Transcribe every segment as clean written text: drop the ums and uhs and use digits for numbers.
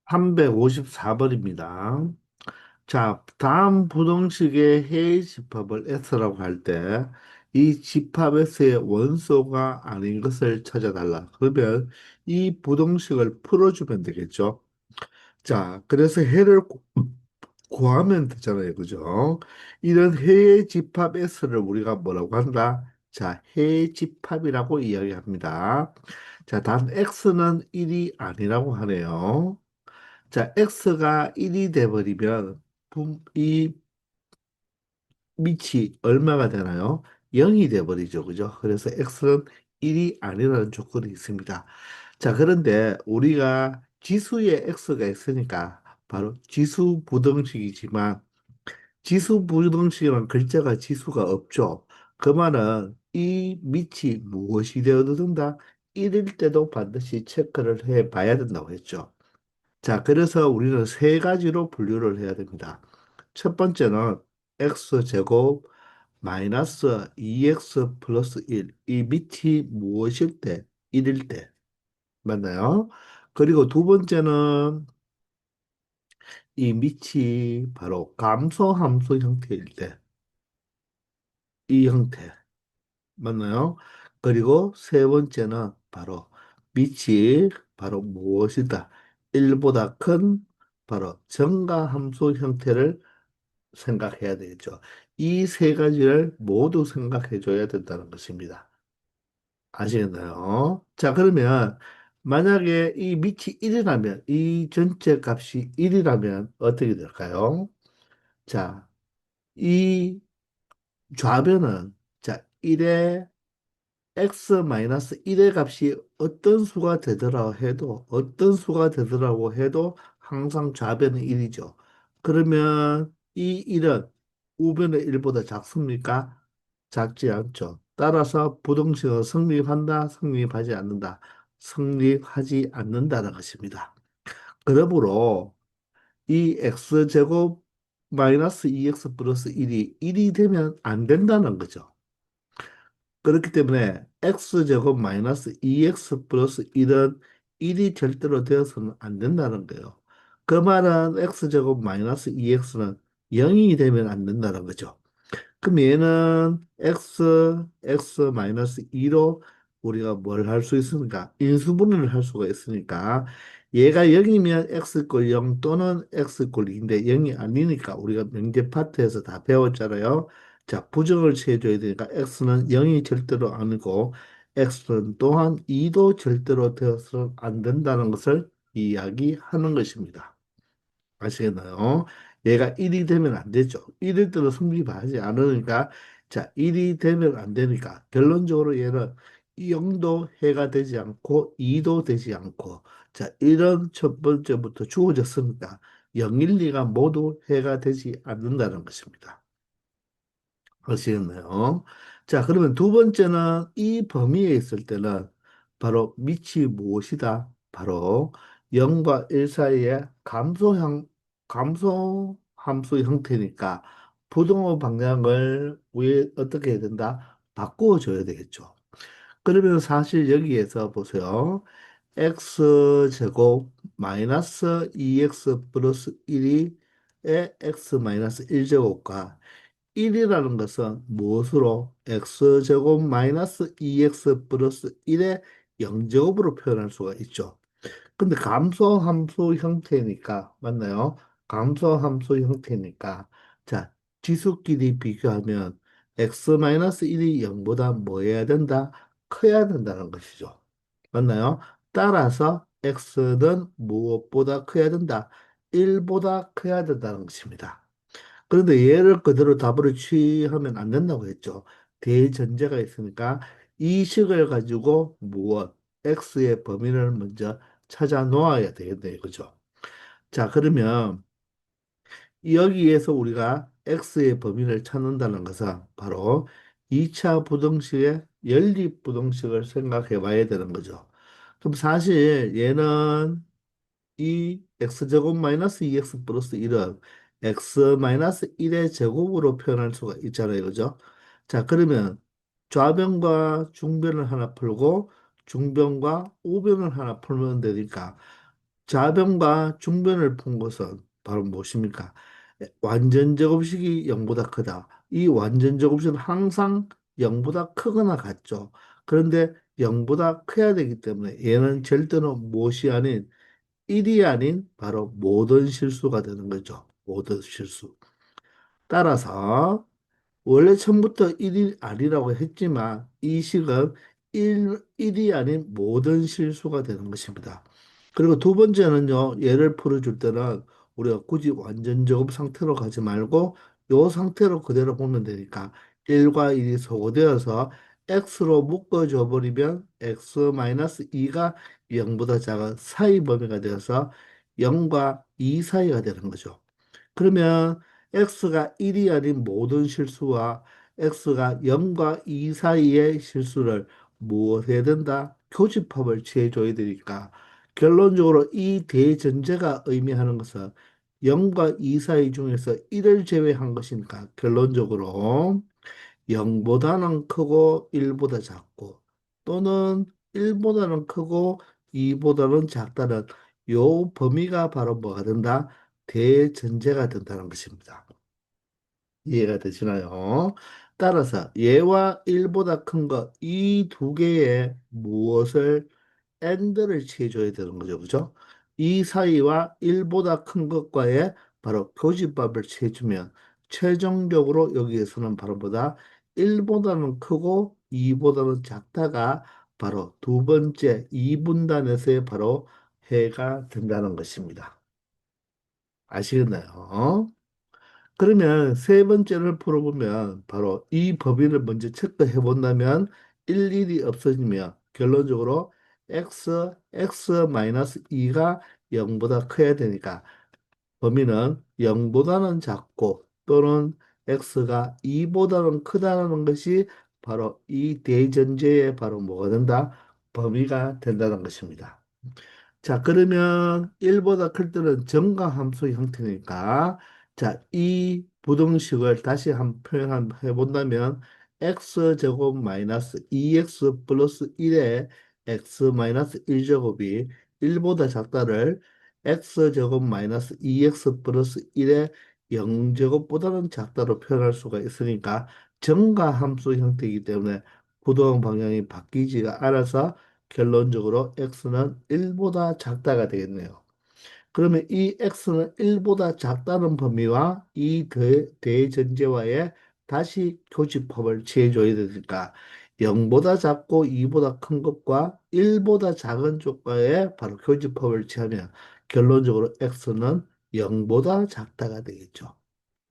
354번입니다. 자, 다음 부등식의 해의 집합을 X라고 할 때, 이 집합 X의 원소가 아닌 것을 찾아달라. 그러면 이 부등식을 풀어주면 되겠죠. 자, 그래서 해를 구하면 되잖아요. 그죠? 이런 해의 집합 S를 우리가 뭐라고 한다? 자, 해의 집합이라고 이야기합니다. 자, 단 X는 1이 아니라고 하네요. 자, x가 1이 돼버리면 이 밑이 얼마가 되나요? 0이 돼버리죠. 그죠? 그래서 x는 1이 아니라는 조건이 있습니다. 자, 그런데 우리가 지수에 x가 있으니까 바로 지수 부등식이지만 지수 부등식이란 글자가 지수가 없죠. 그 말은 이 밑이 무엇이 되어도 된다? 1일 때도 반드시 체크를 해 봐야 된다고 했죠. 자, 그래서 우리는 세 가지로 분류를 해야 됩니다. 첫 번째는 x제곱 마이너스 2x 플러스 1. 이 밑이 무엇일 때? 1일 때. 맞나요? 그리고 두 번째는 이 밑이 바로 감소함수 형태일 때. 이 형태. 맞나요? 그리고 세 번째는 바로 밑이 바로 무엇이다? 1보다 큰 바로 정가함수 형태를 생각해야 되겠죠. 이 세 가지를 모두 생각해 줘야 된다는 것입니다. 아시겠나요? 자, 그러면 만약에 이 밑이 1이라면, 이 전체 값이 1이라면 어떻게 될까요? 자, 이 좌변은 자, 1의 x-1의 값이 어떤 수가 되더라고 해도 항상 좌변은 1이죠. 그러면 이 1은 우변의 1보다 작습니까? 작지 않죠. 따라서 부등식은 성립한다, 성립하지 않는다. 성립하지 않는다는 것입니다. 그러므로 이 x제곱 마이너스 2x 플러스 1이 되면 안 된다는 거죠. 그렇기 때문에 x제곱 마이너스 2x 플러스 1은 1이 절대로 되어서는 안 된다는 거예요. 그 말은 x제곱 마이너스 2x는 0이 되면 안 된다는 거죠. 그럼 얘는 x 마이너스 2로 우리가 뭘 할 수 있습니까? 인수분해를 할 수가 있으니까 얘가 0이면 x 꼴 0 또는 x 꼴 2인데 0이 아니니까 우리가 명제 파트에서 다 배웠잖아요. 자, 부정을 취해줘야 되니까 x는 0이 절대로 아니고 x는 또한 2도 절대로 되어서는 안 된다는 것을 이야기하는 것입니다. 아시겠나요? 얘가 1이 되면 안 되죠. 1일 때도 성립하지 않으니까, 자, 1이 되면 안 되니까, 결론적으로 얘는 0도 해가 되지 않고, 2도 되지 않고, 자, 이런 첫 번째부터 주어졌으니까, 0, 1, 2가 모두 해가 되지 않는다는 것입니다. 아시겠나요? 자, 그러면 두 번째는 이 범위에 있을 때는 바로 밑이 무엇이다? 바로 0과 1 사이의 감소함수 형태니까 부등호 방향을 왜 어떻게 해야 된다? 바꾸어 줘야 되겠죠. 그러면 사실 여기에서 보세요. x제곱 마이너스 2x 플러스 1이 x 마이너스 1제곱과 1이라는 것은 무엇으로 x제곱 마이너스 2x 플러스 1의 0제곱으로 표현할 수가 있죠. 근데 감소함수 형태니까 맞나요? 감소함수 형태니까 자 지수끼리 비교하면 x-1이 0보다 뭐 해야 된다? 커야 된다는 것이죠. 맞나요? 따라서 x는 무엇보다 커야 된다? 1보다 커야 된다는 것입니다. 그런데 얘를 그대로 답으로 취하면 안 된다고 했죠. 대전제가 있으니까 이 식을 가지고 무엇? x의 범위를 먼저 찾아 놓아야 되겠네. 그죠? 자, 그러면 여기에서 우리가 x의 범위를 찾는다는 것은 바로 2차 부등식의 연립 부등식을 생각해 봐야 되는 거죠. 그럼 사실 얘는 이 x제곱 마이너스 2x 플러스 1은 x 마이너스 1의 제곱으로 표현할 수가 있잖아요. 그죠? 자, 그러면 좌변과 중변을 하나 풀고 중변과 우변을 하나 풀면 되니까 좌변과 중변을 푼 것은 바로 무엇입니까? 완전 제곱식이 0보다 크다. 이 완전 제곱식은 항상 0보다 크거나 같죠. 그런데 0보다 커야 되기 때문에 얘는 절대로 무엇이 아닌 1이 아닌 바로 모든 실수가 되는 거죠. 모든 실수. 따라서 원래 처음부터 1이 아니라고 했지만 이 식은 1이 아닌 모든 실수가 되는 것입니다. 그리고 두 번째는요, 얘를 풀어줄 때는 우리가 굳이 완전 제곱 상태로 가지 말고 이 상태로 그대로 보면 되니까 1과 1이 소거되어서 x로 묶어줘 버리면 x-2가 0보다 작은 사이 범위가 되어서 0과 2 사이가 되는 거죠. 그러면 x가 1이 아닌 모든 실수와 x가 0과 2 사이의 실수를 무엇해야 된다? 교집합을 취해줘야 되니까 결론적으로 이 대전제가 의미하는 것은 0과 2 사이 중에서 1을 제외한 것이니까 결론적으로 0보다는 크고 1보다 작고 또는 1보다는 크고 2보다는 작다는 요 범위가 바로 뭐가 된다? 대전제가 된다는 것입니다. 이해가 되시나요? 따라서 얘와 1보다 큰 것, 이 두 개의 무엇을 and를 취해줘야 되는 거죠. 그죠? 이 사이와 1보다 큰 것과의 바로 교집합을 취해주면 최종적으로 여기에서는 바로 보다 1보다는 크고 2보다는 작다가 바로 두 번째 이분단에서의 바로 해가 된다는 것입니다. 아시겠나요? 그러면 세 번째를 풀어보면 바로 이 법인을 먼저 체크해 본다면 일일이 없어지며 결론적으로 x-2가 0보다 커야 되니까 범위는 0보다는 작고 또는 x가 2보다는 크다는 것이 바로 이 대전제의 바로 뭐가 된다? 범위가 된다는 것입니다. 자, 그러면 1보다 클 때는 정가함수 형태니까, 자, 이 부등식을 다시 한 표현 한번 해본다면, x제곱 마이너스 2x 플러스 1의 x 마이너스 1제곱이 1보다 작다를 x제곱 마이너스 2x 플러스 1의 0제곱보다는 작다로 표현할 수가 있으니까, 정가함수 형태이기 때문에 부동 방향이 바뀌지가 않아서 결론적으로 x는 1보다 작다가 되겠네요. 그러면 이 x는 1보다 작다는 범위와 이 대전제와의 다시 교집합을 취해줘야 되니까 0보다 작고 2보다 큰 것과 1보다 작은 쪽과의 바로 교집합을 취하면 결론적으로 x는 0보다 작다가 되겠죠.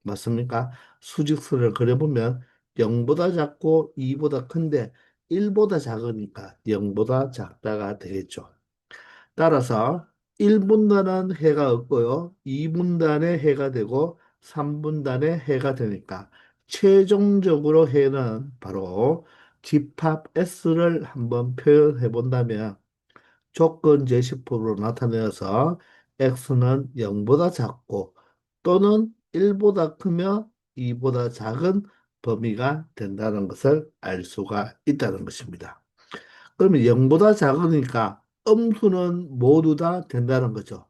맞습니까? 수직선을 그려보면 0보다 작고 2보다 큰데 1보다 작으니까 0보다 작다가 되겠죠. 따라서 1분단은 해가 없고요. 2분단에 해가 되고 3분단에 해가 되니까 최종적으로 해는 바로 집합 S를 한번 표현해 본다면 조건 제시법으로 나타내어서 x는 0보다 작고 또는 1보다 크며 2보다 작은 범위가 된다는 것을 알 수가 있다는 것입니다. 그러면 0보다 작으니까 음수는 모두 다 된다는 거죠.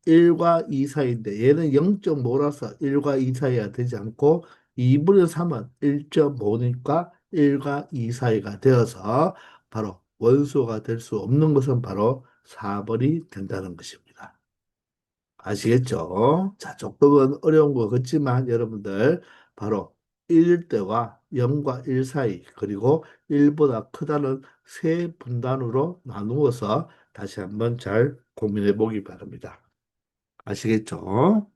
1과 2 사이인데 얘는 0.5라서 1과 2 사이가 되지 않고 2분의 3은 1.5니까 1과 2 사이가 되어서 바로 원소가 될 수 없는 것은 바로 4번이 된다는 것입니다. 아시겠죠? 자, 조금은 어려운 것 같지만 여러분들 바로 1일대와 0과 1 사이 그리고 1보다 크다는 세 분단으로 나누어서 다시 한번 잘 고민해 보기 바랍니다. 아시겠죠?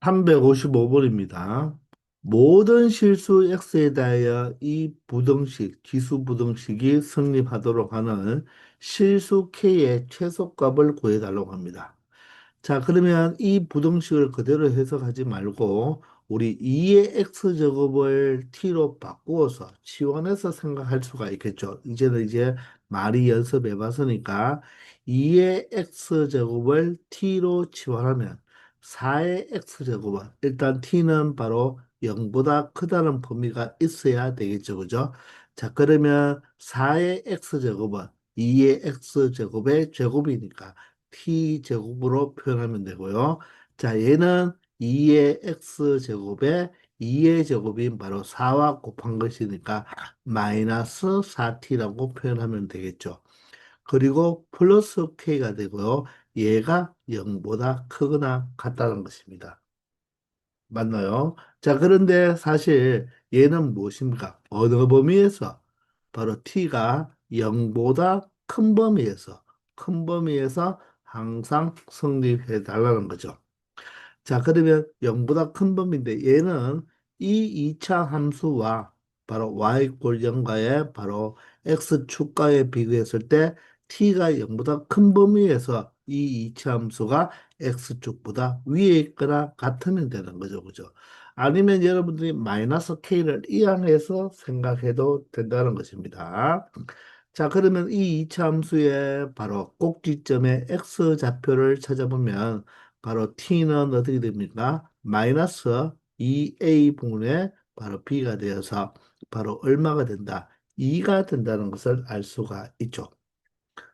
355번입니다. 모든 실수 x에 대하여 이 부등식, 기수 부등식이 성립하도록 하는 실수 k의 최소값을 구해달라고 합니다. 자, 그러면 이 부등식을 그대로 해석하지 말고 우리 2의 x제곱을 t로 바꾸어서 치환해서 생각할 수가 있겠죠. 이제는 많이 연습해 봤으니까 2의 x제곱을 t로 치환하면 4의 x제곱은 일단 t는 바로 0보다 크다는 범위가 있어야 되겠죠. 그죠? 자, 그러면 4의 x제곱은 2의 x제곱의 제곱이니까 t제곱으로 표현하면 되고요. 자, 얘는 2의 x제곱에 2의 제곱인 바로 4와 곱한 것이니까 마이너스 4t라고 표현하면 되겠죠. 그리고 플러스 k가 되고요. 얘가 0보다 크거나 같다는 것입니다. 맞나요? 자, 그런데 사실 얘는 무엇입니까? 어느 범위에서? 바로 t가 0보다 큰 범위에서 항상 성립해 달라는 거죠. 자, 그러면 0보다 큰 범위인데 얘는 이 2차 함수와 바로 y 꼴 0과의 바로 x축과에 비교했을 때 t가 0보다 큰 범위에서 이 2차 함수가 x축보다 위에 있거나 같으면 되는 거죠. 그죠? 아니면 여러분들이 마이너스 k를 이항해서 생각해도 된다는 것입니다. 자, 그러면 이 이차 함수의 바로 꼭지점의 x좌표를 찾아보면 바로 t는 어떻게 됩니까? 마이너스 2a분의 바로 b가 되어서 바로 얼마가 된다? 2가 된다는 것을 알 수가 있죠.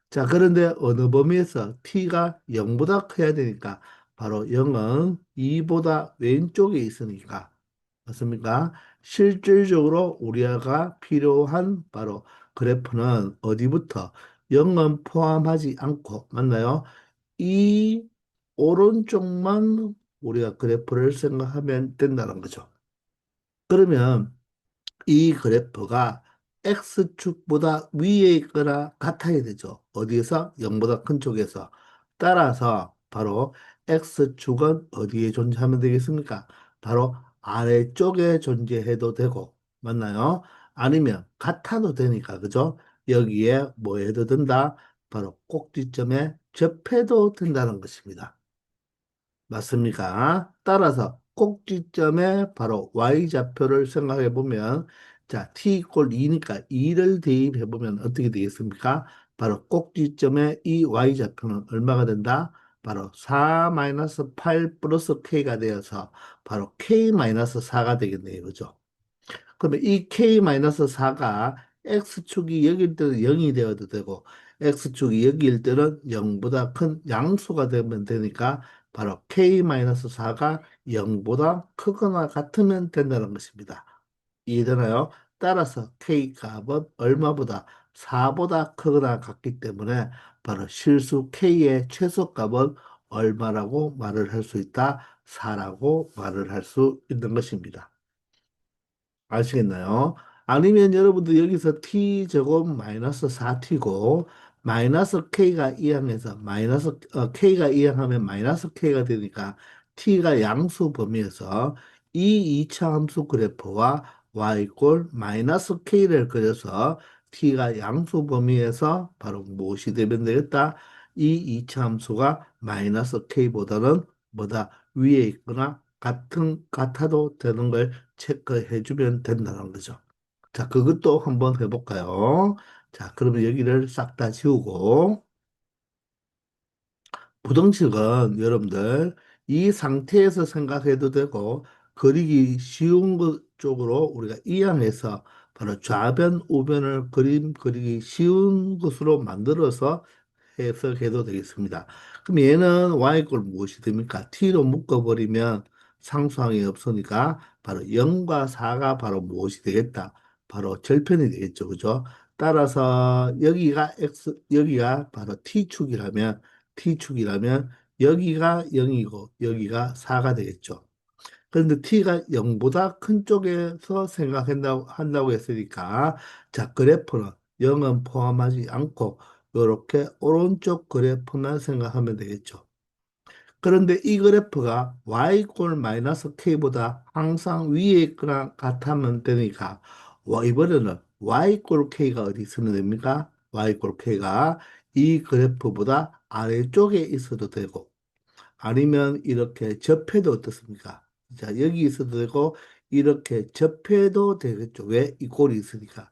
자, 그런데 어느 범위에서 t가 0보다 커야 되니까 바로 0은 2보다 왼쪽에 있으니까 맞습니까? 실질적으로 우리가 필요한 바로 그래프는 어디부터 0은 포함하지 않고 맞나요? 이 오른쪽만 우리가 그래프를 생각하면 된다는 거죠. 그러면 이 그래프가 X축보다 위에 있거나 같아야 되죠. 어디에서? 0보다 큰 쪽에서. 따라서 바로 X축은 어디에 존재하면 되겠습니까? 바로 아래쪽에 존재해도 되고, 맞나요? 아니면 같아도 되니까, 그죠? 여기에 뭐 해도 된다? 바로 꼭지점에 접해도 된다는 것입니다. 맞습니까? 따라서 꼭지점에 바로 y좌표를 생각해 보면 자, t 이꼴 2니까 2를 대입해 보면 어떻게 되겠습니까? 바로 꼭지점에 이 y좌표는 얼마가 된다? 바로 4-8 플러스 k가 되어서 바로 k-4가 되겠네요. 그죠? 그러면 이 k-4가 x축이 여기일 때는 0이 되어도 되고 x축이 여기일 때는 0보다 큰 양수가 되면 되니까 바로 k-4가 0보다 크거나 같으면 된다는 것입니다. 이해되나요? 따라서 k 값은 얼마보다 4보다 크거나 같기 때문에 바로 실수 k의 최소값은 얼마라고 말을 할 수 있다? 4라고 말을 할 수 있는 것입니다. 아시겠나요? 아니면 여러분들 여기서 t제곱 마이너스 4t고 마이너스 k가 이항해서 k가 이항하면 마이너스 k가 되니까 t가 양수 범위에서 이 2차 함수 그래프와 y 꼴 마이너스 k를 그려서 t가 양수 범위에서 바로 무엇이 되면 되겠다? 이 2차 함수가 마이너스 k보다는 뭐다 위에 있거나 같아도 되는 걸 체크해 주면 된다는 거죠. 자, 그것도 한번 해볼까요? 자, 그러면 여기를 싹 다 지우고, 부등식은 여러분들 이 상태에서 생각해도 되고, 그리기 쉬운 것 쪽으로 우리가 이항해서 바로 좌변, 우변을 그리기 쉬운 것으로 만들어서 해석해도 되겠습니다. 그럼 얘는 y꼴 무엇이 됩니까? t로 묶어버리면 상수항이 없으니까 바로 0과 4가 바로 무엇이 되겠다? 바로 절편이 되겠죠. 그죠? 따라서 여기가 바로 t축이라면 여기가 0이고 여기가 4가 되겠죠. 그런데 t가 0보다 큰 쪽에서 한다고 했으니까 자 그래프는 0은 포함하지 않고 이렇게 오른쪽 그래프만 생각하면 되겠죠. 그런데 이 그래프가 y꼴 마이너스 k보다 항상 위에 있거나 같으면 되니까 이번에는 y꼴 k가 어디 있으면 됩니까? y꼴 k가 이 그래프보다 아래쪽에 있어도 되고 아니면 이렇게 접해도 어떻습니까? 자, 여기 있어도 되고, 이렇게 접해도 되겠죠. 왜? 이 꼴이 있으니까.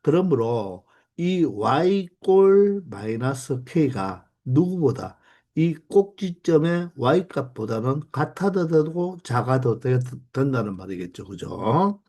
그러므로 이 y꼴 마이너스 k가 누구보다 이 꼭지점의 y값보다는 같아도 되고 작아도 된다는 말이겠죠. 그죠?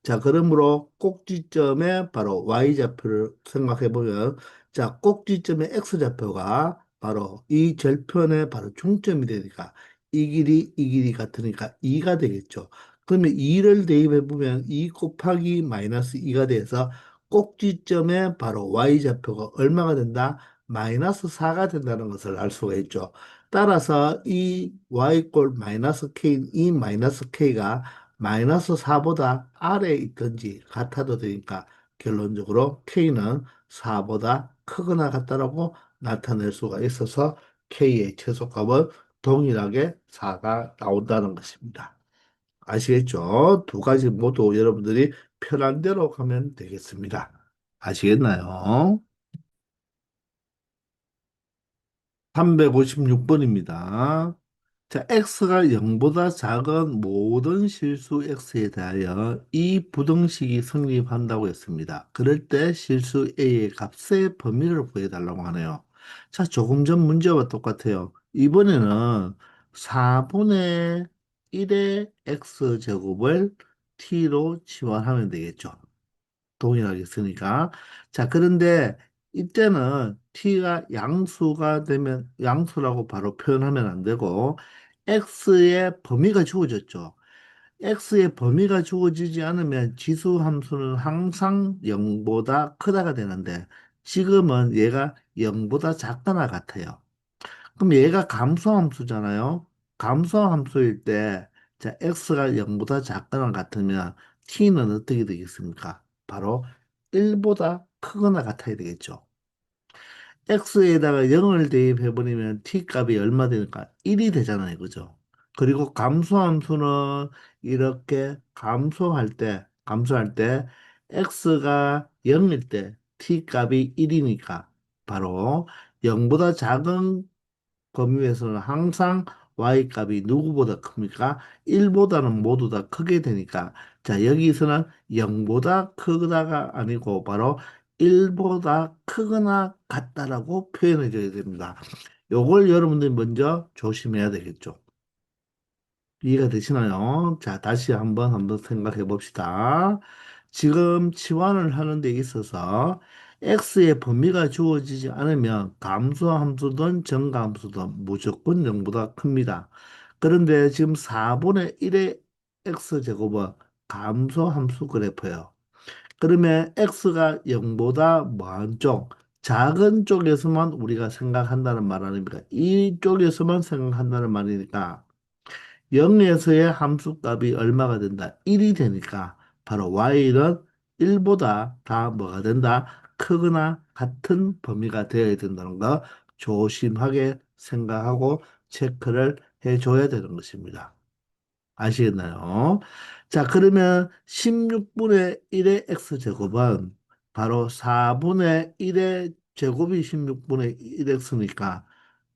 자, 그러므로 꼭지점의 바로 y좌표를 생각해 보면 자, 꼭지점의 x좌표가 바로 이 절편의 바로 중점이 되니까 이 길이 같으니까 2가 되겠죠. 그러면 2를 대입해 보면 2 곱하기 마이너스 2가 돼서 꼭지점의 바로 y좌표가 얼마가 된다? 마이너스 4가 된다는 것을 알 수가 있죠. 따라서 이 y꼴 마이너스 k, 이 마이너스 k가 마이너스 4보다 아래에 있든지 같아도 되니까 결론적으로 k는 4보다 크거나 같다라고 나타낼 수가 있어서 k의 최소값은 동일하게 4가 나온다는 것입니다. 아시겠죠? 두 가지 모두 여러분들이 편한 대로 가면 되겠습니다. 아시겠나요? 356번입니다. 자, x가 0보다 작은 모든 실수 x에 대하여 이 부등식이 성립한다고 했습니다. 그럴 때 실수 a의 값의 범위를 구해달라고 하네요. 자, 조금 전 문제와 똑같아요. 이번에는 4분의 1의 x제곱을 t로 치환하면 되겠죠. 동일하게 쓰니까. 자, 그런데 이때는 t가 양수가 되면 양수라고 바로 표현하면 안 되고 x의 범위가 주어졌죠. x의 범위가 주어지지 않으면 지수 함수는 항상 0보다 크다가 되는데 지금은 얘가 0보다 작거나 같아요. 그럼 얘가 감소함수잖아요. 감소함수일 때, 자, x가 0보다 작거나 같으면 t는 어떻게 되겠습니까? 바로 1보다 크거나 같아야 되겠죠. x에다가 0을 대입해버리면 t 값이 얼마 되니까 1이 되잖아요. 그죠? 그리고 감소함수는 이렇게 감소할 때 x가 0일 때 t 값이 1이니까 바로 0보다 작은 범위에서는 항상 y값이 누구보다 큽니까? 1보다는 모두 다 크게 되니까 자 여기서는 0보다 크다가 아니고 바로 1보다 크거나 같다라고 표현해 줘야 됩니다. 요걸 여러분들이 먼저 조심해야 되겠죠. 이해가 되시나요? 자, 다시 한번 생각해 봅시다. 지금 치환을 하는 데 있어서 x의 범위가 주어지지 않으면 감소함수든 정감수든 무조건 0보다 큽니다. 그런데 지금 4분의 1의 x제곱은 감소함수 그래프예요. 그러면 x가 0보다 먼 쪽, 작은 쪽에서만 우리가 생각한다는 말 아닙니까? 이쪽에서만 생각한다는 말이니까 0에서의 함수값이 얼마가 된다? 1이 되니까 바로 y는 1보다 다 뭐가 된다? 크거나 같은 범위가 되어야 된다는 거 조심하게 생각하고 체크를 해줘야 되는 것입니다. 아시겠나요? 자, 그러면 16분의 1의 x제곱은 바로 4분의 1의 제곱이 16분의 1x니까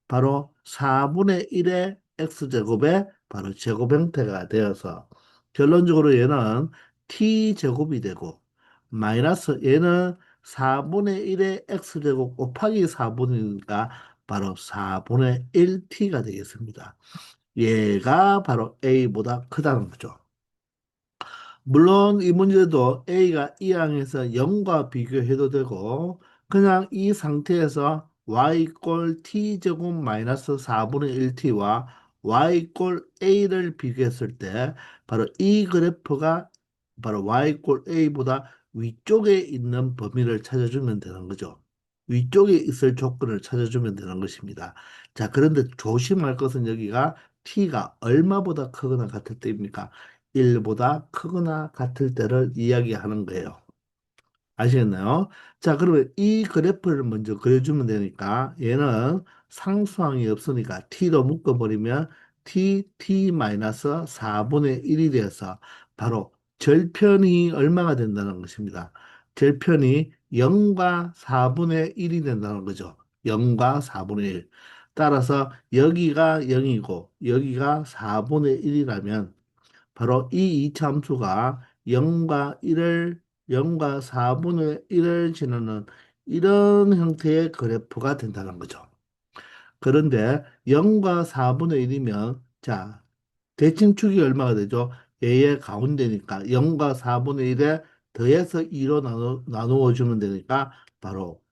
바로 4분의 1의 x제곱의 바로 제곱 형태가 되어서 결론적으로 얘는 t제곱이 되고 마이너스 얘는 4분의 1의 x제곱 곱하기 4분이니까 바로 4분의 1t가 되겠습니다. 얘가 바로 a보다 크다는 거죠. 물론 이 문제도 A가 이 항에서 0과 비교해도 되고 그냥 이 상태에서 y꼴 t제곱 마이너스 4분의 1t와 y꼴 a를 비교했을 때 바로 이 그래프가 바로 y꼴 a보다 위쪽에 있는 범위를 찾아주면 되는 거죠. 위쪽에 있을 조건을 찾아주면 되는 것입니다. 자, 그런데 조심할 것은 여기가 t가 얼마보다 크거나 같을 때입니까? 1보다 크거나 같을 때를 이야기하는 거예요. 아시겠나요? 자, 그러면 이 그래프를 먼저 그려주면 되니까 얘는 상수항이 없으니까 t로 묶어버리면 t-4분의 1이 되어서 바로 절편이 얼마가 된다는 것입니다. 절편이 0과 4분의 1이 된다는 거죠. 0과 4분의 1. 따라서 여기가 0이고 여기가 4분의 1이라면 바로 이 이차함수가 0과 4분의 1을 지나는 이런 형태의 그래프가 된다는 거죠. 그런데 0과 4분의 1이면 자, 대칭축이 얼마가 되죠? 얘의 가운데니까 0과 4분의 1에 더해서 2로 나누어 주면 되니까 바로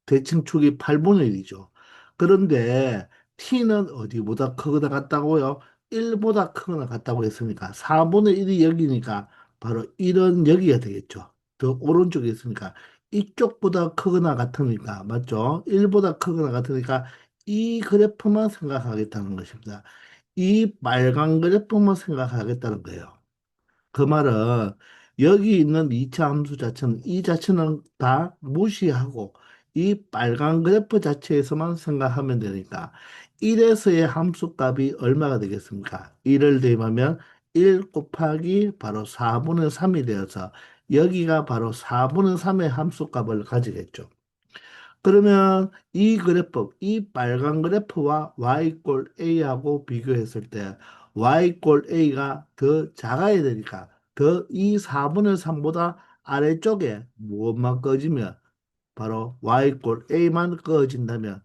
대칭축이 8분의 1이죠. 그런데 t는 어디보다 크거나 같다고요? 1보다 크거나 같다고 했으니까 4분의 1이 여기니까 바로 1은 여기가 되겠죠. 더 오른쪽에 있으니까 이쪽보다 크거나 같으니까 맞죠? 1보다 크거나 같으니까 이 그래프만 생각하겠다는 것입니다. 이 빨간 그래프만 생각하겠다는 거예요. 그 말은 여기 있는 2차 함수 자체는 이 자체는 다 무시하고 이 빨간 그래프 자체에서만 생각하면 되니까 1에서의 함수 값이 얼마가 되겠습니까? 1을 대입하면 1 곱하기 바로 4분의 3이 되어서 여기가 바로 4분의 3의 함수 값을 가지겠죠. 그러면 이 그래프, 이 빨간 그래프와 y 꼴 a하고 비교했을 때 y 꼴 a가 더 작아야 되니까 더 이 4분의 3보다 아래쪽에 무엇만 꺼지면 바로 y 꼴 a만 꺼진다면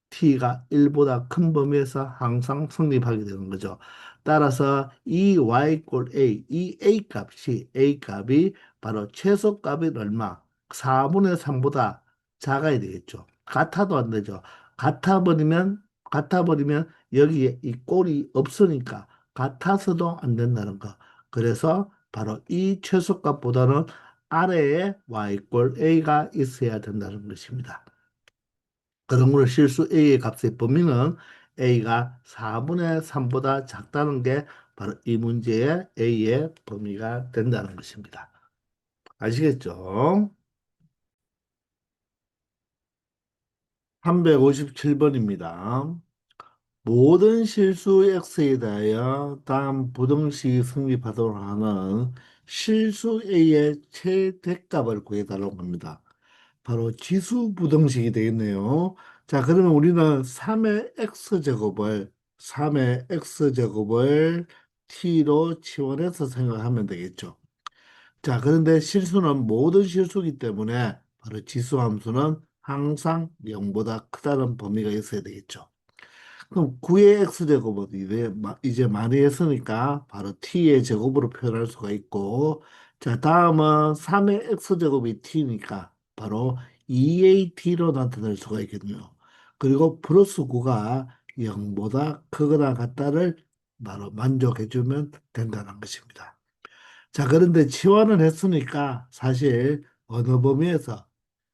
t가 1보다 큰 범위에서 항상 성립하게 되는 거죠. 따라서 이 y 꼴 a, 이 a 값이 바로 최소값이 얼마? 4분의 3보다 작아야 되겠죠. 같아도 안 되죠. 같아버리면 여기에 이 꼴이 없으니까 같아서도 안 된다는 거. 그래서 바로 이 최소값보다는 아래에 y 꼴 a가 있어야 된다는 것입니다. 그러므로 실수 a의 값의 범위는 a가 4분의 3보다 작다는 게 바로 이 문제의 a의 범위가 된다는 것입니다. 아시겠죠? 357번입니다. 모든 실수 x에 대하여 다음 부등식이 성립하도록 하는 실수 a의 최대값을 구해달라고 합니다. 바로 지수 부등식이 되겠네요. 자, 그러면 우리는 3의 x제곱을 3의 x제곱을 t로 치환해서 생각하면 되겠죠. 자, 그런데 실수는 모든 실수이기 때문에 바로 지수 함수는 항상 0보다 크다는 범위가 있어야 되겠죠. 그럼 9의 x제곱은 이제 많이 했으니까 바로 t의 제곱으로 표현할 수가 있고, 자, 다음은 3의 x제곱이 t니까 바로 2의 t로 나타낼 수가 있겠네요. 그리고 플러스 9가 0보다 크거나 같다를 바로 만족해주면 된다는 것입니다. 자, 그런데 치환을 했으니까 사실 어느 범위에서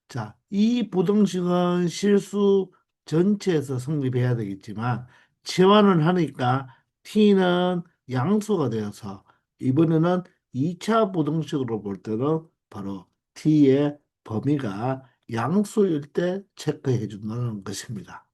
자, 이 부등식은 실수 전체에서 성립해야 되겠지만 치환을 하니까 t는 양수가 되어서 이번에는 2차 부등식으로 볼 때는 바로 t의 범위가 양수일 때 체크해 준다는 것입니다.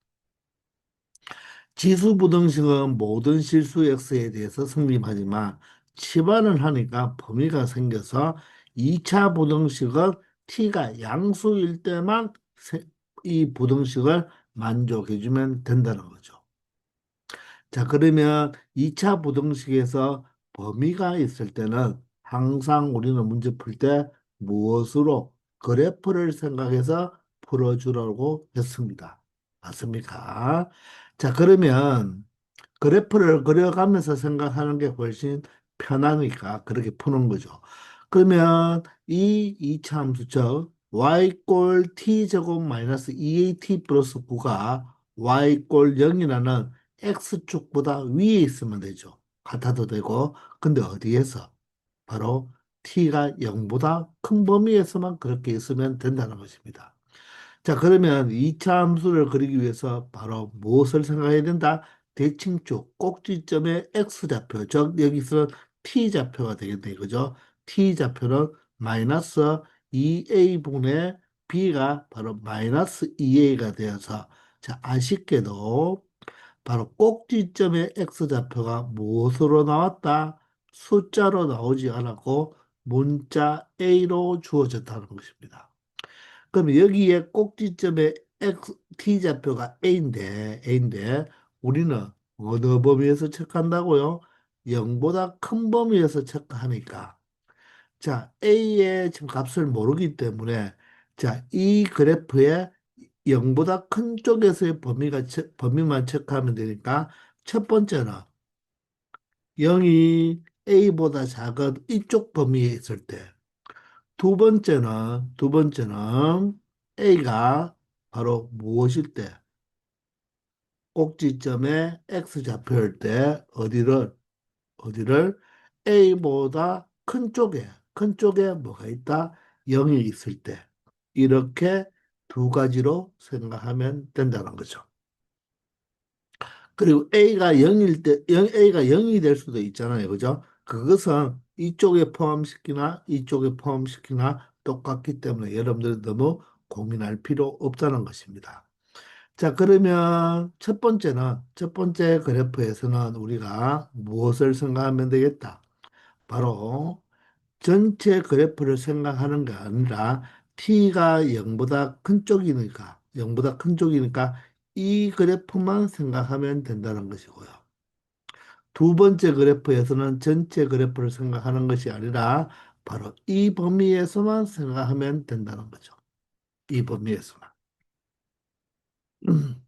지수부등식은 모든 실수 x에 대해서 성립하지만 치환을 하니까 범위가 생겨서 2차 부등식은 t가 양수일 때만 이 부등식을 만족해주면 된다는 거죠. 자, 그러면 2차 부등식에서 범위가 있을 때는 항상 우리는 문제 풀 때 무엇으로 그래프를 생각해서 풀어주라고 했습니다. 맞습니까? 자, 그러면 그래프를 그려가면서 생각하는 게 훨씬 편하니까 그렇게 푸는 거죠. 그러면 이 이차함수죠. y 꼴 t 제곱 마이너스 2at 플러스 9가 y 꼴 0이라는 x축보다 위에 있으면 되죠. 같아도 되고. 근데 어디에서? 바로 t가 0보다 큰 범위에서만 그렇게 있으면 된다는 것입니다. 자, 그러면 2차 함수를 그리기 위해서 바로 무엇을 생각해야 된다? 대칭축 꼭지점의 x좌표, 즉 여기서 t좌표가 되겠네, 그죠? t좌표는 마이너스 2a분의 b가 바로 마이너스 2a가 되어서 자, 아쉽게도 바로 꼭지점의 x좌표가 무엇으로 나왔다? 숫자로 나오지 않았고 문자 a로 주어졌다는 것입니다. 그럼 여기에 꼭지점에 t좌표가 A인데 우리는 어느 범위에서 체크한다고요? 0보다 큰 범위에서 체크하니까 자, A의 지금 값을 모르기 때문에 자, 이 그래프에 0보다 큰 쪽에서의 범위만 체크하면 되니까 첫 번째는 0이 A보다 작은 이쪽 범위에 있을 때 두 번째는 A가 바로 무엇일 때? 꼭지점에 X좌표일 때 어디를 A보다 큰 쪽에 뭐가 있다? 0이 있을 때. 이렇게 두 가지로 생각하면 된다는 거죠. 그리고 A가 0일 때, A가 0이 될 수도 있잖아요. 그죠? 그것은 이쪽에 포함시키나 이쪽에 포함시키나 똑같기 때문에 여러분들이 너무 고민할 필요 없다는 것입니다. 자, 그러면 첫 번째 그래프에서는 우리가 무엇을 생각하면 되겠다? 바로 전체 그래프를 생각하는 게 아니라 t가 0보다 큰 쪽이니까, 0보다 큰 쪽이니까 이 그래프만 생각하면 된다는 것이고요. 두 번째 그래프에서는 전체 그래프를 생각하는 것이 아니라 바로 이 범위에서만 생각하면 된다는 거죠. 이 범위에서만.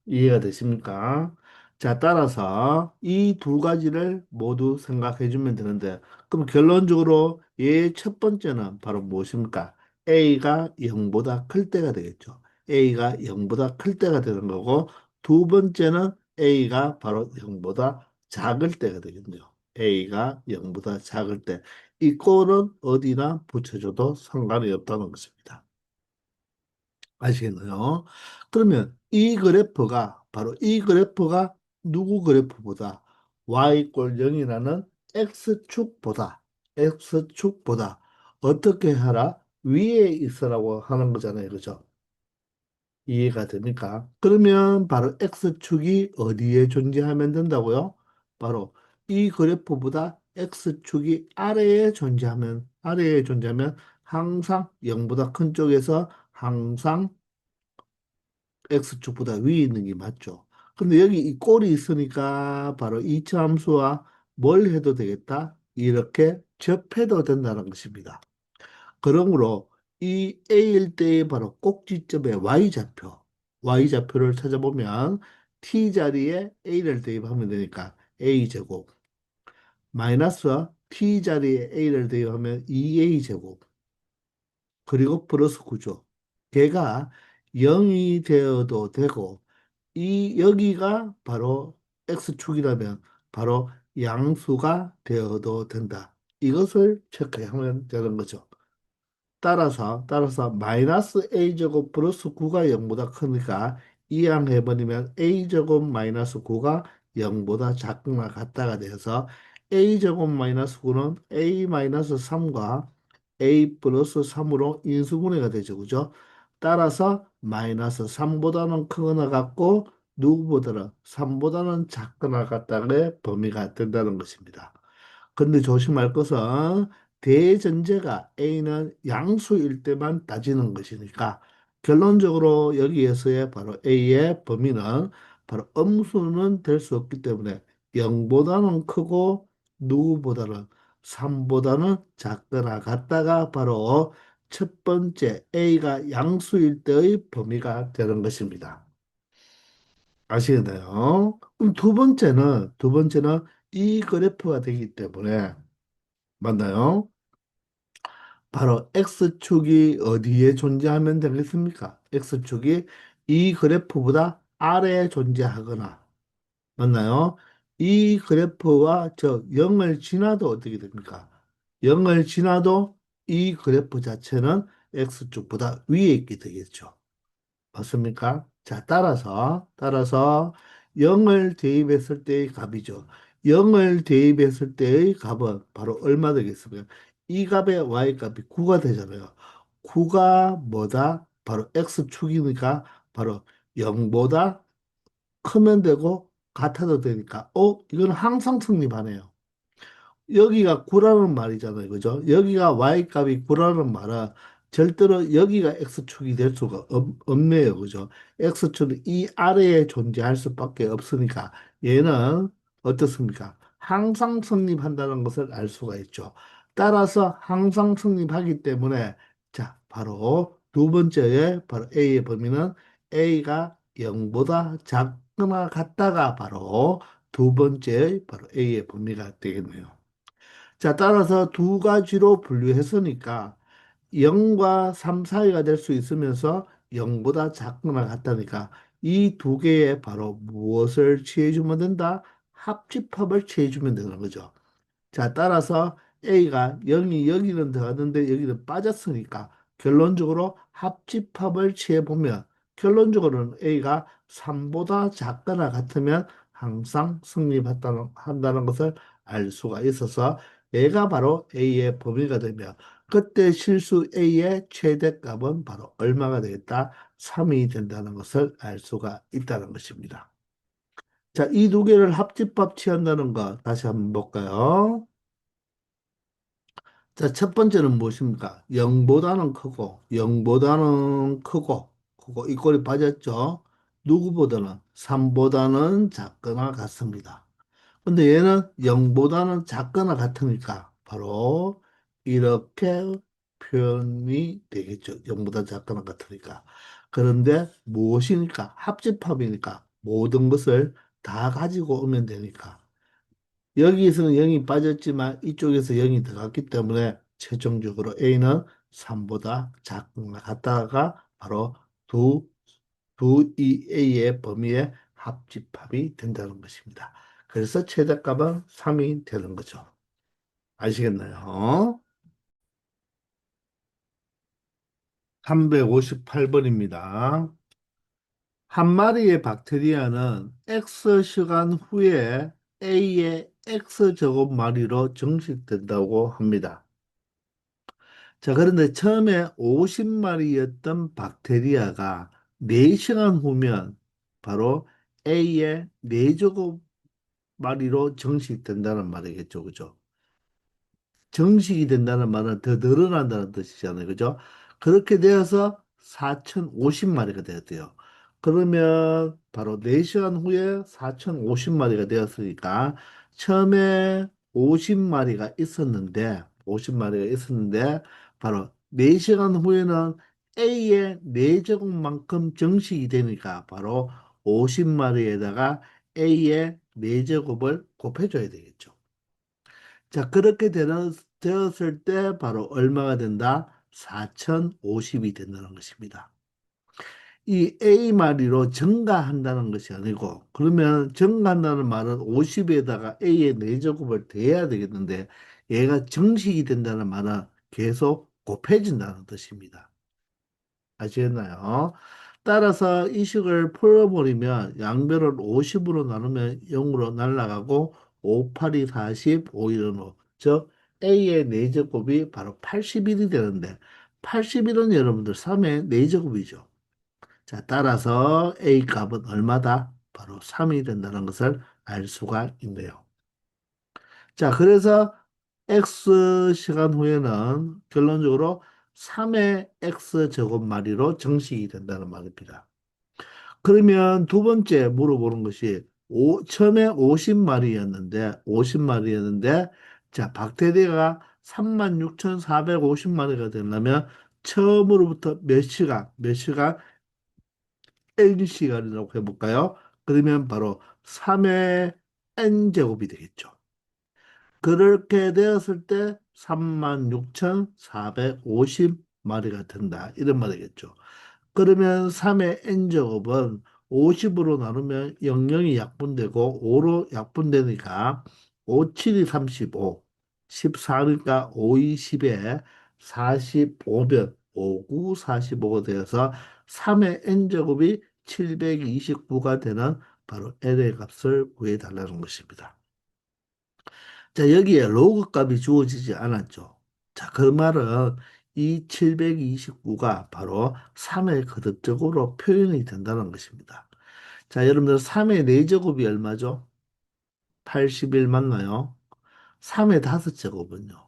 이해가 되십니까? 자, 따라서 이 두 가지를 모두 생각해 주면 되는데, 그럼 결론적으로 얘 첫 번째는 바로 무엇입니까? A가 0보다 클 때가 되겠죠. A가 0보다 클 때가 되는 거고, 두 번째는 A가 바로 0보다 작을 때가 되겠네요. A가 0보다 작을 때. 이 꼴은 어디나 붙여줘도 상관이 없다는 것입니다. 아시겠나요? 그러면 바로 이 그래프가 누구 그래프보다 y 꼴 0이라는 x축보다 어떻게 하라? 위에 있으라고 하는 거잖아요. 그죠? 이해가 됩니까? 그러면 바로 x축이 어디에 존재하면 된다고요? 바로 이 그래프보다 x축이 아래에 존재하면 항상 0보다 큰 쪽에서 항상 X축보다 위에 있는 게 맞죠. 근데 여기 이 꼴이 있으니까 바로 이차 함수와 뭘 해도 되겠다? 이렇게 접해도 된다는 것입니다. 그러므로 이 A일 때의 바로 꼭지점의 Y좌표를 찾아보면 T 자리에 A를 대입하면 되니까 A제곱 마이너스 T 자리에 A를 대입하면 2A제곱 그리고 플러스 9죠. 걔가 0이 되어도 되고 이 여기가 바로 X축이라면 바로 양수가 되어도 된다. 이것을 체크하면 되는 거죠. 따라서 마이너스 a제곱 플러스 9가 0보다 크니까 이항해버리면 a제곱 마이너스 9가 0보다 작거나 같다가 돼서 a제곱 마이너스 9는 a 마이너스 3과 a 플러스 3으로 인수분해가 되죠. 그죠? 따라서 마이너스 3보다는 크거나 같고 누구보다는 3보다는 작거나 같다의 범위가 된다는 것입니다. 근데 조심할 것은 대전제가 A는 양수일 때만 따지는 것이니까 결론적으로 여기에서의 바로 A의 범위는 바로 음수는 될 수 없기 때문에 0보다는 크고 누구보다는 3보다는 작거나 같다가 바로 첫 번째 A가 양수일 때의 범위가 되는 것입니다. 아시겠나요? 그럼 두 번째는 이 그래프가 되기 때문에 맞나요? 바로 X축이 어디에 존재하면 되겠습니까? X축이 이 그래프보다 아래에 존재하거나, 맞나요? 이 그래프와 저 0을 지나도 어떻게 됩니까? 0을 지나도 이 그래프 자체는 X축보다 위에 있게 되겠죠. 맞습니까? 자, 따라서 0을 대입했을 때의 값이죠. 0을 대입했을 때의 값은 바로 얼마 되겠습니까? 이 값의 y값이 9가 되잖아요. 9가 뭐다? 바로 x축이니까 바로 0보다 크면 되고 같아도 되니까 이건 항상 성립하네요. 여기가 9라는 말이잖아요. 그죠? 여기가 y값이 9라는 말은 절대로 여기가 x축이 될 수가 없네요. 그죠? x축은 이 아래에 존재할 수밖에 없으니까 얘는 어떻습니까? 항상 성립한다는 것을 알 수가 있죠. 따라서 항상 성립하기 때문에 자, 바로 두 번째에 바로 a의 범위는 a가 0보다 작거나 같다가 바로 두 번째의 바로 a의 범위가 되겠네요. 자, 따라서 두 가지로 분류했으니까 0과 3 사이가 될 수 있으면서 0보다 작거나 같다니까 이 두 개에 바로 무엇을 취해주면 된다? 합집합을 취해주면 되는 거죠. 자, 따라서 A가 0이 여기는 들어갔는데 여기는 빠졌으니까 결론적으로 합집합을 취해보면 결론적으로는 A가 3보다 작거나 같으면 항상 한다는 것을 알 수가 있어서 얘가 바로 A의 범위가 되며 그때 실수 A의 최대값은 바로 얼마가 되겠다? 3이 된다는 것을 알 수가 있다는 것입니다. 자, 이 두 개를 합집합 취한다는 거 다시 한번 볼까요? 자, 첫 번째는 무엇입니까? 0보다는 크고, 0보다는 크고, 이 꼴이 빠졌죠? 누구보다는 3보다는 작거나 같습니다. 근데 얘는 0보다는 작거나 같으니까 바로 이렇게 표현이 되겠죠. 0보다 작거나 같으니까. 그런데 무엇이니까? 합집합이니까 모든 것을 다 가지고 오면 되니까. 여기에서는 0이 빠졌지만 이쪽에서 0이 들어갔기 때문에 최종적으로 A는 3보다 작거나 같다가 바로 두, 이 A의 범위의 합집합이 된다는 것입니다. 그래서 최대값은 3이 되는 거죠. 아시겠나요? 358번입니다. 한 마리의 박테리아는 X 시간 후에 A의 X제곱 마리로 증식된다고 합니다. 자, 그런데 처음에 50마리였던 박테리아가 4시간 후면 바로 A의 4제곱 마리로 증식된다는 말이겠죠. 그죠? 정식이 된다는 말은 더 늘어난다는 뜻이잖아요. 그죠? 그렇게 되어서 4,050마리가 되었대요. 그러면 바로 4시간 후에 4,050마리가 되었으니까 처음에 50마리가 있었는데 50마리가 있었는데 바로 4시간 후에는 A의 4제곱만큼 정식이 되니까 바로 50마리에다가 A의 4제곱을 곱해줘야 되겠죠. 자, 그렇게 되었을 때 바로 얼마가 된다? 4,050이 된다는 것입니다. 이 A 마리로 증가한다는 것이 아니고, 그러면 증가한다는 말은 50에다가 A의 4제곱을 더해야 되겠는데, 얘가 정식이 된다는 말은 계속 곱해진다는 뜻입니다. 아시겠나요? 따라서 이 식을 풀어버리면 양변을 50으로 나누면 0으로 날아가고 5, 8이 40, 5, 1은 5. 즉 A의 4제곱이 바로 81이 되는데 81은 여러분들 3의 4제곱이죠. 자, 따라서 A 값은 얼마다? 바로 3이 된다는 것을 알 수가 있네요. 자, 그래서 X 시간 후에는 결론적으로 3의 X 제곱 마리로 정식이 된다는 말입니다. 그러면 두 번째 물어보는 것이 처음에 50마리였는데, 자, 박테리아가 36,450마리가 되려면 처음으로부터 몇 시간, N시간이라고 해볼까요? 그러면 바로 3의 N제곱이 되겠죠. 그렇게 되었을 때 36,450마리가 된다. 이런 말이겠죠. 그러면 3의 n제곱은 50으로 나누면 00이 약분되고 5로 약분되니까 5, 7이 35, 14니까 5, 2, 10에 45면 5, 9, 45가 되어서 3의 n제곱이 729가 되는 바로 n의 값을 구해달라는 것입니다. 자, 여기에 로그 값이 주어지지 않았죠. 자, 그 말은 이 729가 바로 3의 거듭적으로 표현이 된다는 것입니다. 자, 여러분들 3의 4제곱이 얼마죠? 81 맞나요? 3의 5제곱은요.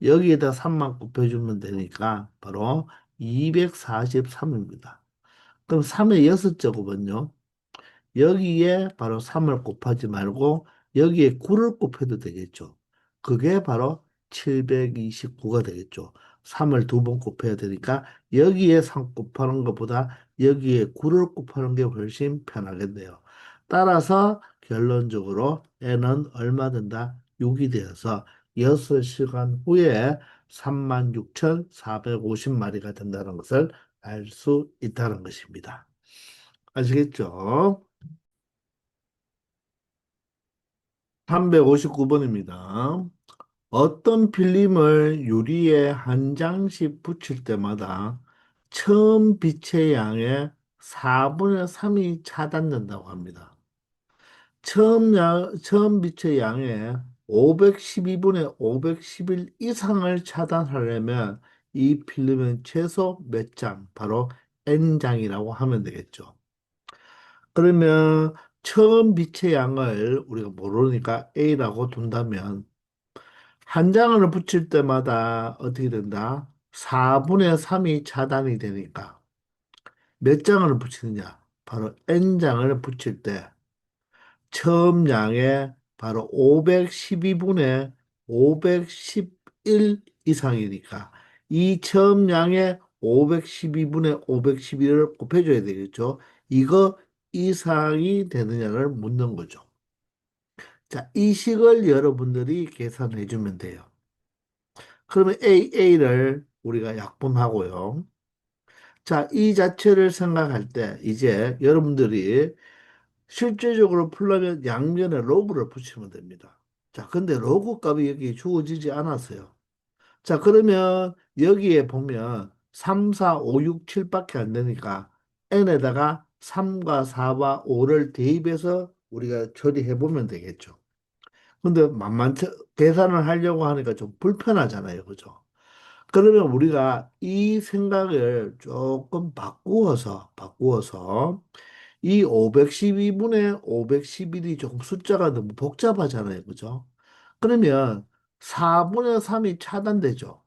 여기에다 3만 곱해주면 되니까 바로 243입니다. 그럼 3의 6제곱은요? 여기에 바로 3을 곱하지 말고 여기에 9를 곱해도 되겠죠. 그게 바로 729가 되겠죠. 3을 두 번 곱해야 되니까 여기에 3 곱하는 것보다 여기에 9를 곱하는 게 훨씬 편하겠네요. 따라서 결론적으로 n은 얼마 된다? 6이 되어서 6시간 후에 36,450마리가 된다는 것을 알 수 있다는 것입니다. 아시겠죠? 359번입니다. 어떤 필름을 유리에 한 장씩 붙일 때마다 처음 빛의 양의 4분의 3이 차단된다고 합니다. 처음 빛의 양의 512분의 511 이상을 차단하려면 이 필름은 최소 몇 장, 바로 N장이라고 하면 되겠죠. 그러면 처음 빛의 양을 우리가 모르니까 A라고 둔다면 한 장을 붙일 때마다 어떻게 된다? 4분의 3이 차단이 되니까 몇 장을 붙이느냐? 바로 N장을 붙일 때 처음 양의 바로 512분의 511 이상이니까 이 처음 양의 512분의 511을 곱해줘야 되겠죠. 이거 이상이 되느냐를 묻는 거죠. 자, 이 식을 여러분들이 계산해 주면 돼요. 그러면 AA를 우리가 약분하고요. 자, 이 자체를 생각할 때 이제 여러분들이 실제적으로 풀려면 양면에 로그를 붙이면 됩니다. 자, 근데 로그 값이 여기 주어지지 않았어요. 자, 그러면 여기에 보면 3, 4, 5, 6, 7밖에 안 되니까 n에다가 3과 4와 5를 대입해서 우리가 처리해 보면 되겠죠. 근데 만만치 계산을 하려고 하니까 좀 불편하잖아요. 그죠? 그러면 우리가 이 생각을 조금 바꾸어서 이 512분의 511이 조금 숫자가 너무 복잡하잖아요. 그죠? 그러면 4분의 3이 차단되죠.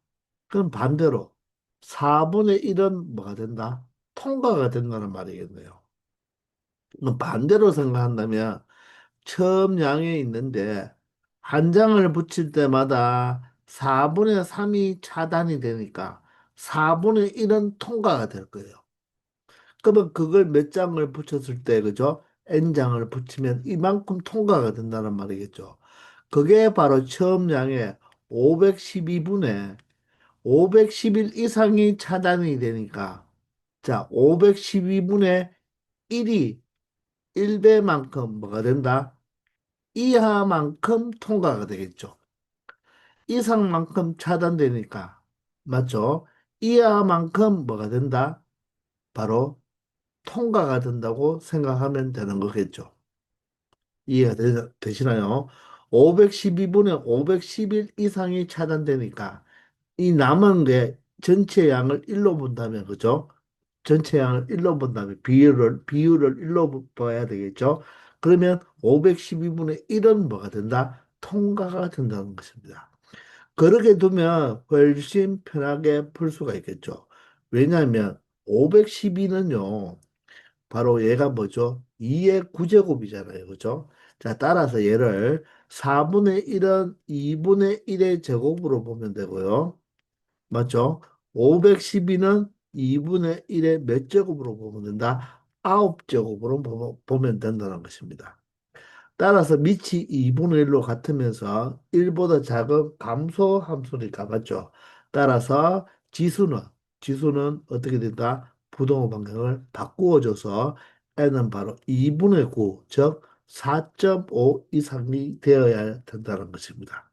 그럼 반대로 4분의 1은 뭐가 된다? 통과가 된다는 말이겠네요. 그럼 반대로 생각한다면 처음 양에 있는데 한 장을 붙일 때마다 4분의 3이 차단이 되니까 4분의 1은 통과가 될 거예요. 그러면 그걸 몇 장을 붙였을 때, 그죠? N장을 붙이면 이만큼 통과가 된다는 말이겠죠. 그게 바로 처음 양의 512분의 511 이상이 차단이 되니까, 자, 512분의 1이 1배만큼 뭐가 된다? 이하만큼 통과가 되겠죠. 이상만큼 차단되니까, 맞죠? 이하만큼 뭐가 된다? 바로 통과가 된다고 생각하면 되는 거겠죠. 이해가 되시나요? 512분의 511 이상이 차단되니까 이 남은 게 전체 양을 1로 본다면 그죠? 전체 양을 1로 본다면 비율을 1로 봐야 되겠죠? 그러면 512분의 1은 뭐가 된다? 통과가 된다는 것입니다. 그렇게 두면 훨씬 편하게 풀 수가 있겠죠. 왜냐하면 512는요. 바로 얘가 뭐죠? 2의 9제곱이잖아요. 그죠? 자, 따라서 얘를 4분의 1은 2분의 1의 제곱으로 보면 되고요. 맞죠? 512는 2분의 1의 몇 제곱으로 보면 된다? 9제곱으로 보면 된다는 것입니다. 따라서 밑이 2분의 1로 같으면서 1보다 작은 감소 함수니까 맞죠? 따라서 지수는 어떻게 된다? 부동호 방향을 바꾸어줘서 n은 바로 2분의 9, 즉 4.5 이상이 되어야 된다는 것입니다.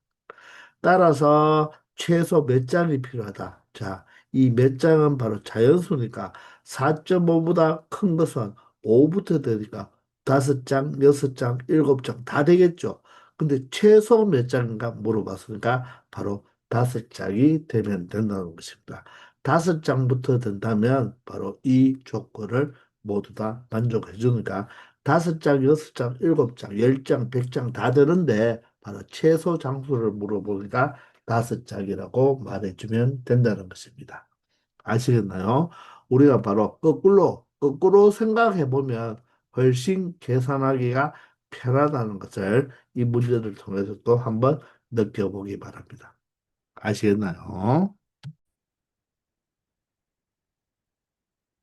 따라서 최소 몇 장이 필요하다. 자, 이 몇 장은 바로 자연수니까 4.5보다 큰 것은 5부터 되니까 5장, 6장, 7장 다 되겠죠. 근데 최소 몇 장인가 물어봤으니까 바로 5장이 되면 된다는 것입니다. 5장부터 된다면 바로 이 조건을 모두 다 만족해 주니까 5장, 6장, 7장, 10장, 100장 다 되는데 바로 최소 장수를 물어보니까 5장이라고 말해주면 된다는 것입니다. 아시겠나요? 우리가 바로 거꾸로 생각해 보면 훨씬 계산하기가 편하다는 것을 이 문제를 통해서 또 한번 느껴보기 바랍니다. 아시겠나요?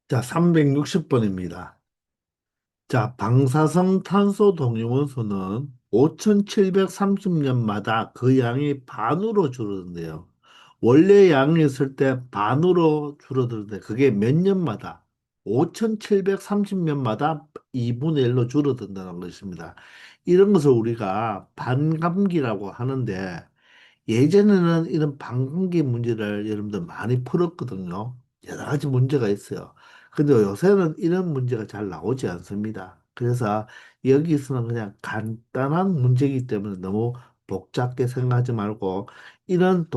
자, 360번입니다. 자, 방사성 탄소 동위원소는 5730년마다 그 양이 반으로 줄어든대요. 원래 양이 있을 때 반으로 줄어드는데 그게 몇 년마다 5,730년마다 2분의 1로 줄어든다는 것입니다. 이런 것을 우리가 반감기라고 하는데 예전에는 이런 반감기 문제를 여러분들 많이 풀었거든요. 여러 가지 문제가 있어요. 근데 요새는 이런 문제가 잘 나오지 않습니다. 그래서 여기서는 그냥 간단한 문제이기 때문에 너무 복잡게 생각하지 말고 이런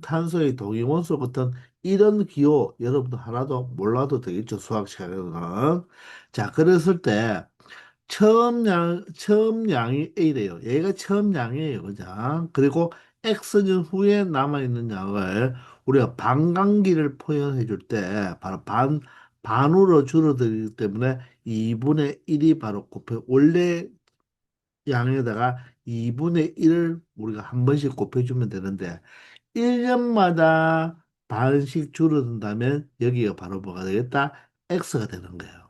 탄소의 동위원소 같은 이런 기호 여러분들 하나도 몰라도 되겠죠. 수학 시간에는. 자, 그랬을 때 처음 양이 A래요. 얘가 처음 양이에요. 그죠? 그리고 X년 후에 남아있는 양을 우리가 반감기를 표현해 줄 때 바로 반으로 줄어들기 때문에 2분의 1이 바로 곱해, 원래 양에다가 2분의 1을 우리가 한 번씩 곱해주면 되는데 1년마다 반씩 줄어든다면 여기가 바로 뭐가 되겠다? X가 되는 거예요.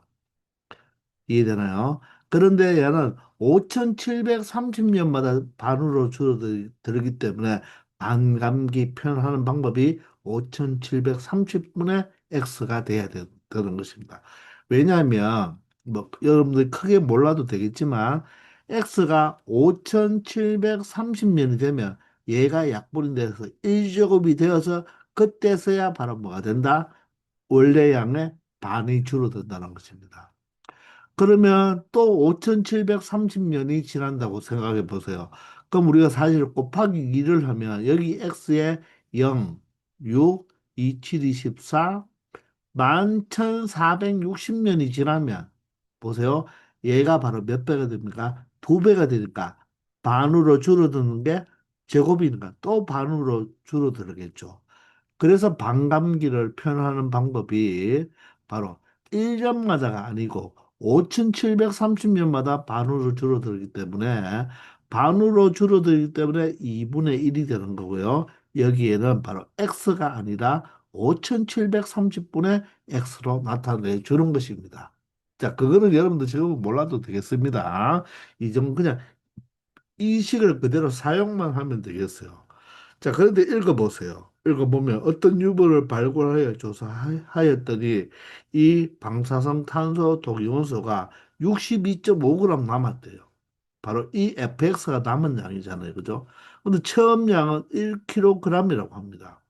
이해되나요? 그런데 얘는 5,730년마다 반으로 줄어들기 때문에 반감기 표현하는 방법이 5,730분의 x가 돼야 되는 것입니다. 왜냐하면 뭐 여러분들 크게 몰라도 되겠지만 x가 5,730년이 되면 얘가 약분이 돼서 1제곱이 되어서 그때서야 바로 뭐가 된다? 원래 양의 반이 줄어든다는 것입니다. 그러면 또 5,730년이 지난다고 생각해 보세요. 그럼 우리가 사실 곱하기 2를 하면 여기 x에 0, 6, 2, 7, 24, 11,460년이 지나면 보세요. 얘가 바로 몇 배가 됩니까? 두 배가 되니까 반으로 줄어드는 게 제곱이니까 또 반으로 줄어들겠죠. 그래서 반감기를 표현하는 방법이 바로 1년마다가 아니고 5,730년마다 반으로 줄어들기 때문에 반으로 줄어들기 때문에 2분의 1이 되는 거고요. 여기에는 바로 x가 아니라 5,730분의 x로 나타내 주는 것입니다. 자, 그거는 여러분들 지금 몰라도 되겠습니다. 이 정도 그냥 이 식을 그대로 사용만 하면 되겠어요. 자, 그런데 읽어보세요. 읽어보면 어떤 유보를 발굴하여 조사하였더니 이 방사성 탄소 독이온소가 62.5g 남았대요. 바로 이 FX가 남은 양이잖아요. 그죠? 근데 처음 양은 1kg이라고 합니다.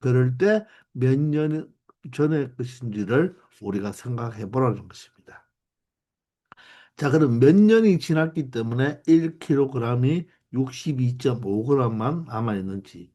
그럴 때 몇 년 전의 것인지를 우리가 생각해 보라는 것입니다. 자, 그럼 몇 년이 지났기 때문에 1kg이 62.5g만 남아있는지.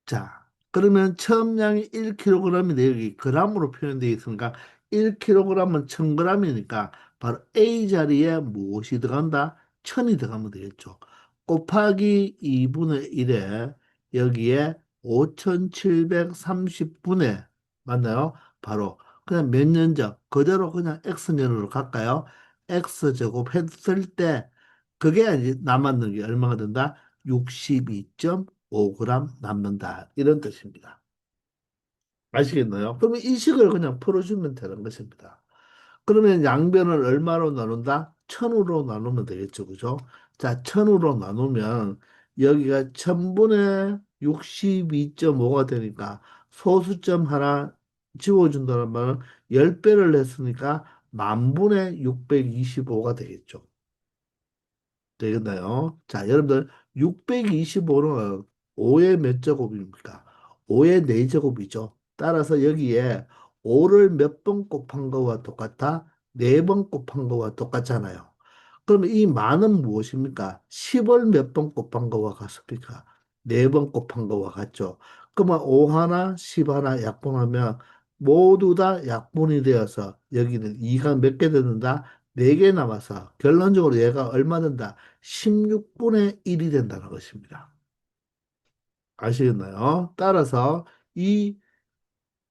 자, 그러면 처음량이 1kg이 내역이 g으로 표현되어 있으니까 1kg은 1000g이니까 바로 A 자리에 무엇이 들어간다? 1000이 들어가면 되겠죠. 곱하기 2분의 1에 여기에 5730분의 맞나요? 바로 그냥 몇 년 전 그대로 그냥 X년으로 갈까요? X제곱 했을 때 그게 이제 남았는 게 얼마가 된다? 62.5g 남는다. 이런 뜻입니다. 아시겠나요? 그러면 이 식을 그냥 풀어주면 되는 것입니다. 그러면 양변을 얼마로 나눈다? 1000으로 나누면 되겠죠. 그죠? 자, 1000으로 나누면 여기가 1000분의 62.5가 되니까 소수점 하나 지워준다는 말은 10배를 냈으니까 만분의 625가 되겠죠. 되겠나요? 자, 여러분들 625는 5의 몇 제곱입니까? 5의 4제곱이죠. 따라서 여기에 5를 몇 번 곱한 거와 똑같아? 4번 곱한 거와 똑같잖아요. 그러면 이 만은 무엇입니까? 10을 몇 번 곱한 거와 같습니까? 4번 곱한 거와 같죠. 그러면 5 하나, 10 하나 약분하면 모두 다 약분이 되어서 여기는 2가 몇 개 되는다? 4개 남아서 결론적으로 얘가 얼마 된다? 16분의 1이 된다는 것입니다. 아시겠나요? 따라서 이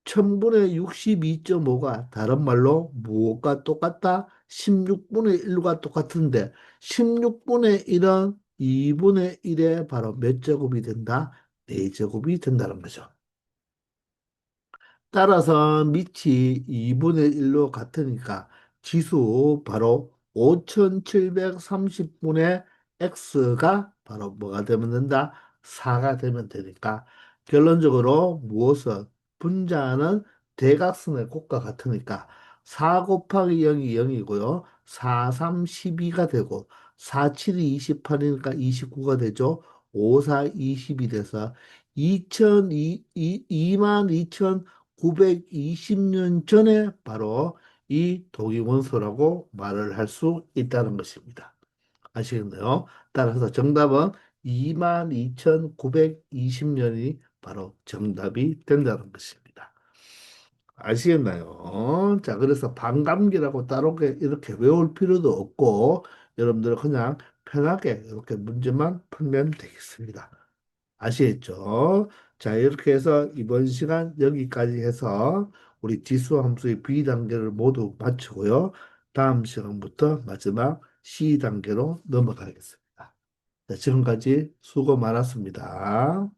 1000분의 62.5가 다른 말로 무엇과 똑같다? 16분의 1과 똑같은데 16분의 1은 2분의 1에 바로 몇 제곱이 된다? 4제곱이 된다는 거죠. 따라서 밑이 2분의 1로 같으니까 지수 바로 5730분의 x가 바로 뭐가 되면 된다? 4가 되면 되니까 결론적으로 무엇은 분자는 대각선의 곱과 같으니까 4 곱하기 0이 0이고요. 4, 3, 12가 되고 4, 7이 28이니까 29가 되죠. 5, 4, 20이 돼서 22,920년 전에 바로 이 독일원소라고 말을 할 수 있다는 것입니다. 아시겠나요? 따라서 정답은 22,920년이 바로 정답이 된다는 것입니다. 아시겠나요? 자, 그래서 반감기라고 따로 이렇게 외울 필요도 없고, 여러분들은 그냥 편하게 이렇게 문제만 풀면 되겠습니다. 아시겠죠? 자, 이렇게 해서 이번 시간 여기까지 해서 우리 지수 함수의 B 단계를 모두 마치고요. 다음 시간부터 마지막 C 단계로 넘어가겠습니다. 자, 지금까지 수고 많았습니다.